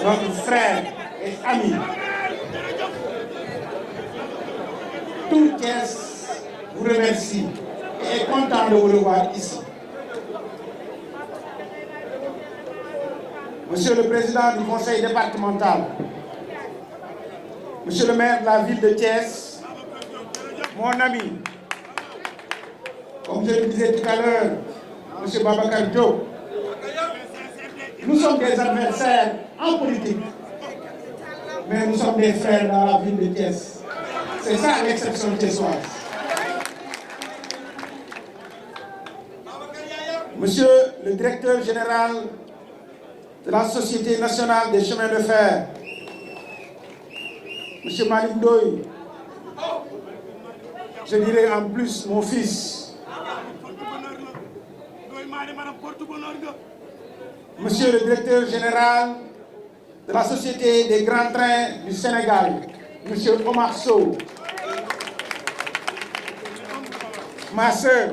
notre frère et ami. Tout Thiès vous remercie et est content de vous revoir ici. Monsieur le Président du Conseil départemental, Monsieur le maire de la ville de Thiès, mon ami, comme je le disais tout à l'heure, Monsieur Babacar Diop, nous sommes des adversaires en politique, mais nous sommes des frères dans la ville de Thiès. C'est ça l'exception thiessoise. Monsieur le directeur général de la Société nationale des chemins de fer, Monsieur Malick Ndoye, je dirais en plus mon fils, Monsieur le directeur général de la Société des grands trains du Sénégal, Monsieur Omar Sow, ma sœur,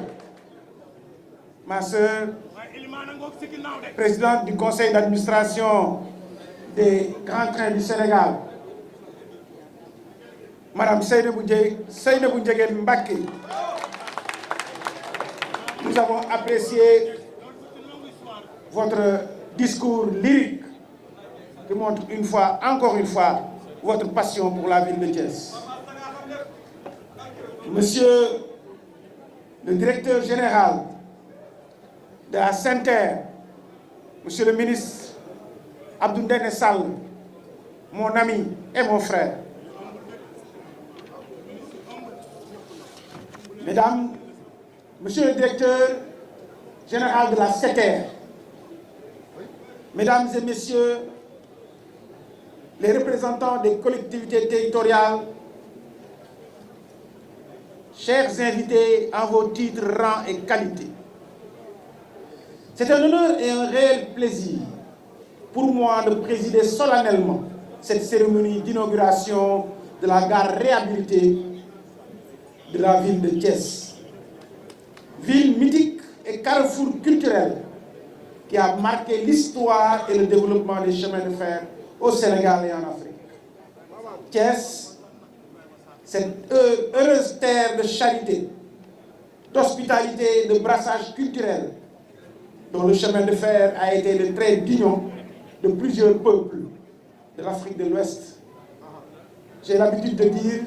présidente du conseil d'administration des grands trains du Sénégal, Madame Seynabou Ndiéguène Mbacké. Nous avons apprécié votre discours lyrique qui montre encore une fois, votre passion pour la ville de Thiès. Monsieur le directeur général de la SENTER, Monsieur le ministre Abdou Ndéné Sall, mon ami et mon frère. Mesdames, Monsieur le directeur général de la SETER, Mesdames et Messieurs les représentants des collectivités territoriales, chers invités en vos titres, rangs et qualités, c'est un honneur et un réel plaisir pour moi de présider solennellement cette cérémonie d'inauguration de la gare réhabilitée de la ville de Thiès. Ville mythique et carrefour culturel qui a marqué l'histoire et le développement des chemins de fer au Sénégal et en Afrique. Thiès, cette heureuse terre de charité, d'hospitalité, de brassage culturel, dont le chemin de fer a été le trait d'union de plusieurs peuples de l'Afrique de l'Ouest. J'ai l'habitude de dire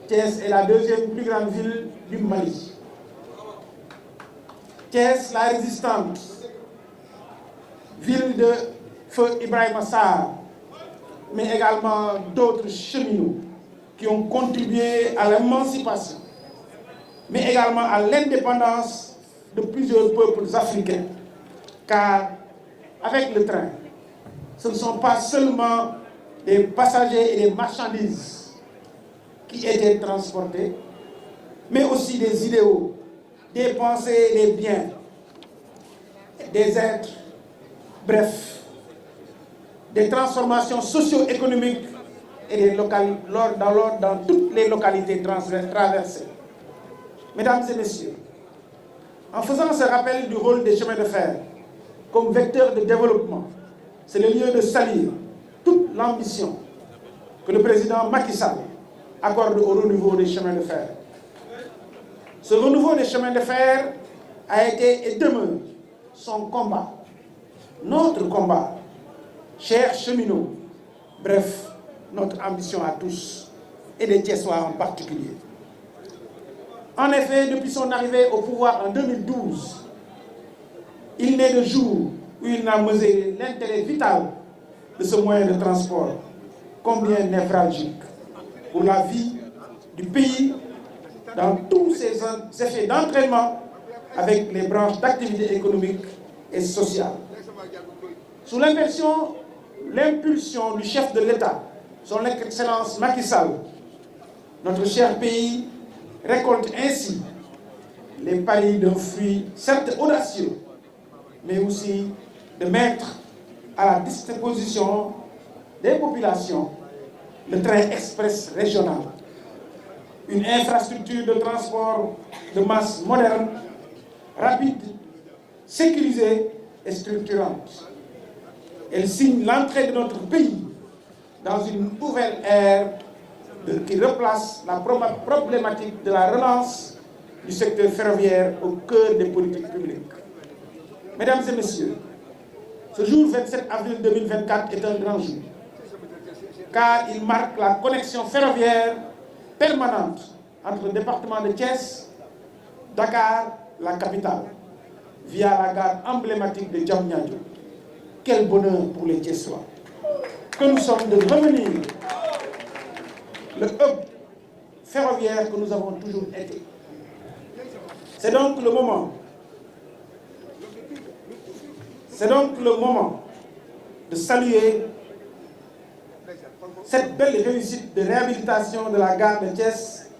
Thiès est la deuxième plus grande ville du Mali. Thiès, la résistante, ville de Feu Ibrahima Sarr, mais également d'autres cheminots qui ont contribué à l'émancipation, mais également à l'indépendance de plusieurs peuples africains. Car avec le train, ce ne sont pas seulement des passagers et des marchandises qui étaient transportés, mais aussi des idéaux, des pensées et des biens, des êtres, bref, des transformations socio-économiques et dans toutes les localités traversées. Mesdames et messieurs, en faisant ce rappel du rôle des chemins de fer comme vecteur de développement, c'est le lieu de saluer toute l'ambition que le président Macky Sall accorde au renouveau des chemins de fer. Ce renouveau des chemins de fer a été et demeure son combat, notre combat, chers cheminots, bref, notre ambition à tous, et des Thiessois en particulier. En effet, depuis son arrivée au pouvoir en 2012, il n'est de jour où il n'a mesuré l'intérêt vital de ce moyen de transport, combien névralgique pour la vie du pays dans tous ses effets d'entraînement avec les branches d'activité économique et sociale. Sous l'impulsion du chef de l'État, son Excellence Macky Sall, notre cher pays récolte ainsi les paris d'un fruit certes audacieux, mais aussi de mettre à la disposition des populations le train express régional, une infrastructure de transport de masse moderne, rapide, sécurisée et structurante. Elle signe l'entrée de notre pays dans une nouvelle ère qui replace la problématique de la relance du secteur ferroviaire au cœur des politiques publiques. Mesdames et messieurs, ce jour 27 avril 2024 est un grand jour, car il marque la connexion ferroviaire permanente entre le département de Thiès, Dakar, la capitale, via la gare emblématique de Diamniadio. Quel bonheur pour les Thiessois que nous sommes de revenir le hub ferroviaire que nous avons toujours été. C'est donc le moment de saluer cette belle réussite de réhabilitation de la gare de Thiès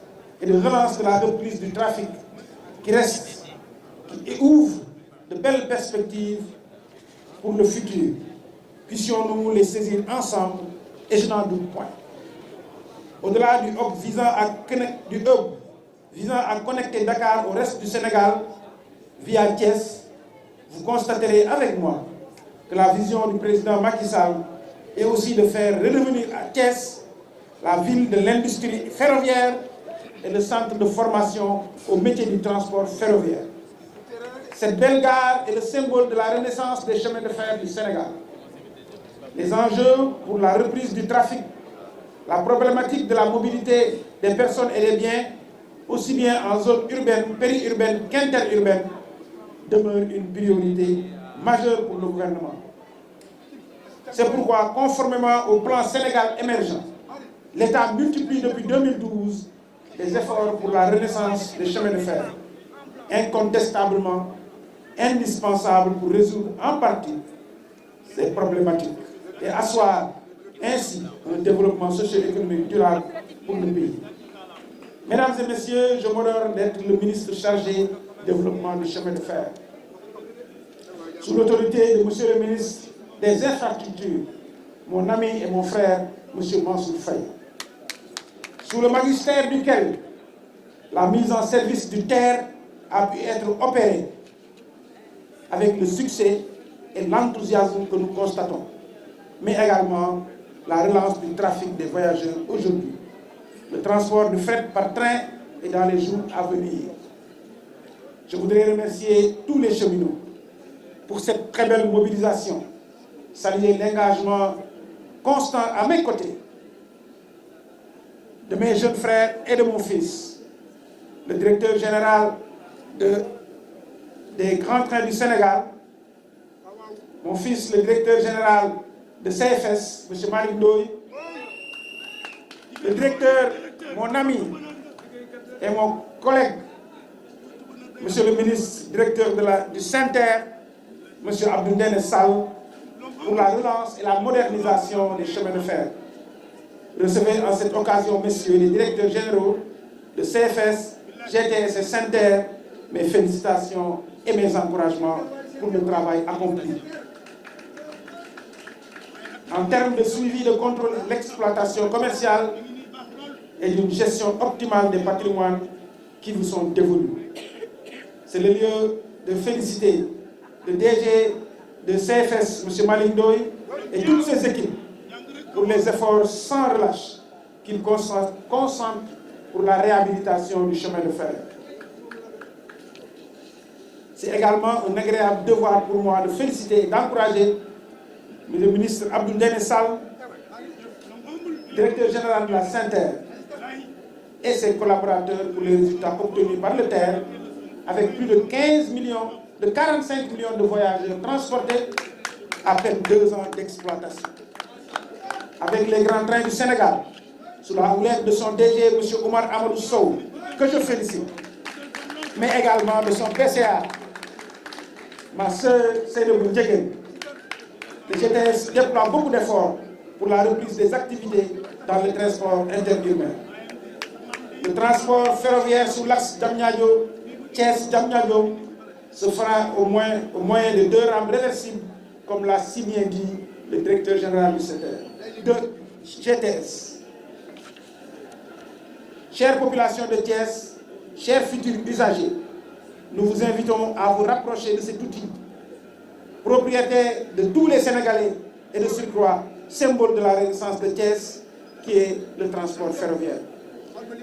et de relance de la reprise du trafic qui reste et ouvre de belles perspectives pour le futur. Puissions-nous les saisir ensemble, et je n'en doute point. Au-delà du hub visant à connecter Dakar au reste du Sénégal via Thiès, vous constaterez avec moi que la vision du président Macky Sall est aussi de faire redevenir à Thiès la ville de l'industrie ferroviaire et le centre de formation au métier du transport ferroviaire. Cette belle gare est le symbole de la renaissance des chemins de fer du Sénégal. Les enjeux pour la reprise du trafic, la problématique de la mobilité des personnes et des biens, aussi bien en zone urbaine, périurbaine qu'interurbaine, demeurent une priorité majeure pour le gouvernement. C'est pourquoi, conformément au plan Sénégal émergent, l'État multiplie depuis 2012 les efforts pour la renaissance des chemins de fer, incontestablement indispensable pour résoudre en partie ces problématiques et asseoir ainsi un développement socio-économique durable pour le pays. Mesdames et messieurs, je m'honore d'être le ministre chargé du développement du chemin de fer. Sous l'autorité de Monsieur le ministre des Infrastructures, mon ami et mon frère, Monsieur Mansour Faye. Sous le magistère duquel la mise en service du TER a pu être opérée avec le succès et l'enthousiasme que nous constatons, mais également la relance du trafic des voyageurs aujourd'hui, le transport du fret par train et dans les jours à venir. Je voudrais remercier tous les cheminots pour cette très belle mobilisation, saluer l'engagement constant à mes côtés de mes jeunes frères et de mon fils, le directeur général des grands trains du Sénégal, mon fils, le directeur général de CFS, M. Malik Ndoye, le directeur, mon ami et mon collègue, M. le ministre, directeur du SENTER, M. Abdoundene Sall, pour la relance et la modernisation des chemins de fer. Recevez en cette occasion, messieurs les directeurs généraux de CFS, GTS et SENTER, mes félicitations et mes encouragements pour le travail accompli. En termes de suivi, de contrôle de l'exploitation commerciale et d'une gestion optimale des patrimoines qui vous sont dévolus. C'est le lieu de féliciter le DG de CFS, M. Malik Ndoye, et toutes ses équipes pour les efforts sans relâche qu'ils consentent pour la réhabilitation du chemin de fer. C'est également un agréable devoir pour moi de féliciter et d'encourager le ministre Abdoundene Sall, directeur général de la SENTER, et ses collaborateurs pour les résultats obtenus par le TER, avec plus de 45 millions de voyageurs transportés après 2 ans d'exploitation. Avec les grands trains du Sénégal, sous la houlette de son DG, M. Omar Amadou Sow, que je félicite, mais également de son PCA, ma sœur Seydou Ndjegen. Le GTS déploie beaucoup d'efforts pour la reprise des activités dans le transport interurbain. Le transport ferroviaire sur l'axe Diamniadio-Thiès-Diamniadio se fera au moyen de 2 rames réversibles, comme l'a si bien dit le directeur général de GTS. Chère population de Thiès, chers futurs usagers, nous vous invitons à vous rapprocher de cet outil, propriété de tous les Sénégalais, et de surcroît symbole de la renaissance de Thiès, qui est le transport ferroviaire.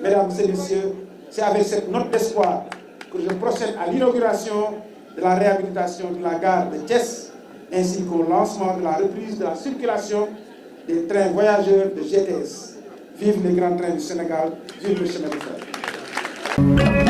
Mesdames et messieurs, c'est avec cette note d'espoir que je procède à l'inauguration de la réhabilitation de la gare de Thiès, ainsi qu'au lancement de la reprise de la circulation des trains voyageurs de GTS. Vive les grands trains du Sénégal, vive le chemin de fer.